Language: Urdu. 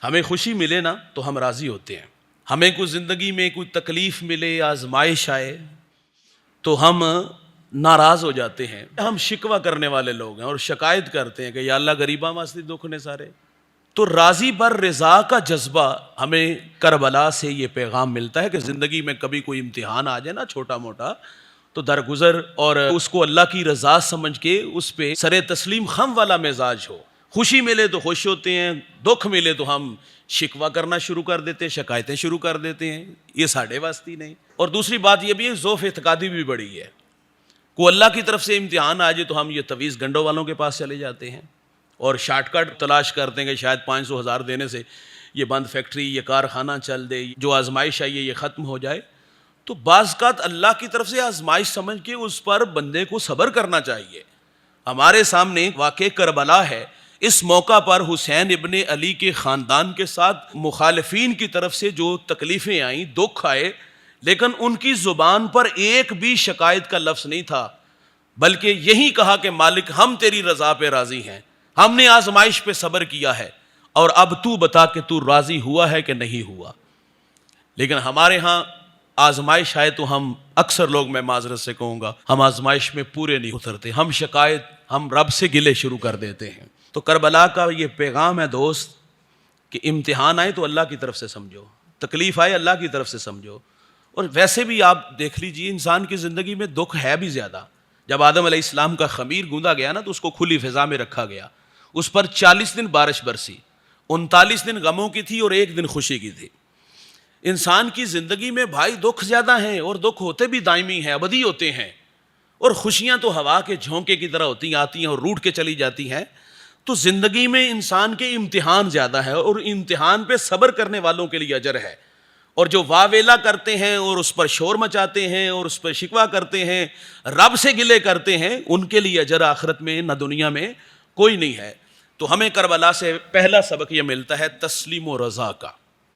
ہمیں خوشی ملے نا تو ہم راضی ہوتے ہیں، ہمیں کوئی زندگی میں کوئی تکلیف ملے، آزمائش آئے تو ہم ناراض ہو جاتے ہیں، ہم شکوہ کرنے والے لوگ ہیں اور شکایت کرتے ہیں کہ یا اللہ غریباں واسطے دکھ نے سارے۔ تو راضی بر رضا کا جذبہ ہمیں کربلا سے یہ پیغام ملتا ہے کہ زندگی میں کبھی کوئی امتحان آ جائے نا چھوٹا موٹا تو درگزر اور اس کو اللہ کی رضا سمجھ کے اس پہ سر تسلیم خم والا مزاج ہو۔ خوشی ملے تو خوش ہوتے ہیں، دکھ ملے تو ہم شکوہ کرنا شروع کر دیتے ہیں، شکایتیں شروع کر دیتے ہیں، یہ ساڑھے واسطی نہیں۔ اور دوسری بات یہ بھی ہے، ذوف اعتقادی بھی بڑی ہے، کو اللہ کی طرف سے امتحان آ جائے تو ہم یہ تویز گنڈوں والوں کے پاس چلے جاتے ہیں اور شارٹ کٹ تلاش کرتے ہیں کہ شاید 500,000 دینے سے یہ بند فیکٹری، یہ کارخانہ چل دے، جو آزمائش آئی ہے یہ ختم ہو جائے۔ تو بعض اوقات اللہ کی طرف سے آزمائش سمجھ کے اس پر بندے کو صبر کرنا چاہیے۔ ہمارے سامنے واقع کربلا ہے، اس موقع پر حسین ابن علی کے خاندان کے ساتھ مخالفین کی طرف سے جو تکلیفیں آئیں، دکھ آئے، لیکن ان کی زبان پر ایک بھی شکایت کا لفظ نہیں تھا، بلکہ یہی کہا کہ مالک ہم تیری رضا پہ راضی ہیں، ہم نے آزمائش پہ صبر کیا ہے، اور اب تو بتا کہ تو راضی ہوا ہے کہ نہیں ہوا۔ لیکن ہمارے ہاں آزمائش آئے تو ہم اکثر لوگ، میں معذرت سے کہوں گا، ہم آزمائش میں پورے نہیں اترتے، ہم شکایت، ہم رب سے گلے شروع کر دیتے ہیں۔ تو کربلا کا یہ پیغام ہے دوست کہ امتحان آئے تو اللہ کی طرف سے سمجھو، تکلیف آئے اللہ کی طرف سے سمجھو۔ اور ویسے بھی آپ دیکھ لیجئے انسان کی زندگی میں دکھ ہے بھی زیادہ۔ جب آدم علیہ السلام کا خمیر گوندا گیا نا تو اس کو کھلی فضا میں رکھا گیا، اس پر 40 دن بارش برسی، 39 دن غموں کی تھی اور 1 دن خوشی کی تھی۔ انسان کی زندگی میں بھائی دکھ زیادہ ہیں، اور دکھ ہوتے بھی دائمی ہیں، ابدی ہوتے ہیں، اور خوشیاں تو ہوا کے جھونکے کی طرح ہوتی آتی ہیں اور روٹ کے چلی جاتی ہیں۔ تو زندگی میں انسان کے امتحان زیادہ ہے، اور امتحان پہ صبر کرنے والوں کے لیے اجر ہے، اور جو واویلا کرتے ہیں اور اس پر شور مچاتے ہیں اور اس پر شکوہ کرتے ہیں، رب سے گلے کرتے ہیں، ان کے لیے اجر آخرت میں نہ دنیا میں کوئی نہیں ہے۔ تو ہمیں کربلا سے پہلا سبق یہ ملتا ہے تسلیم و رضا کا۔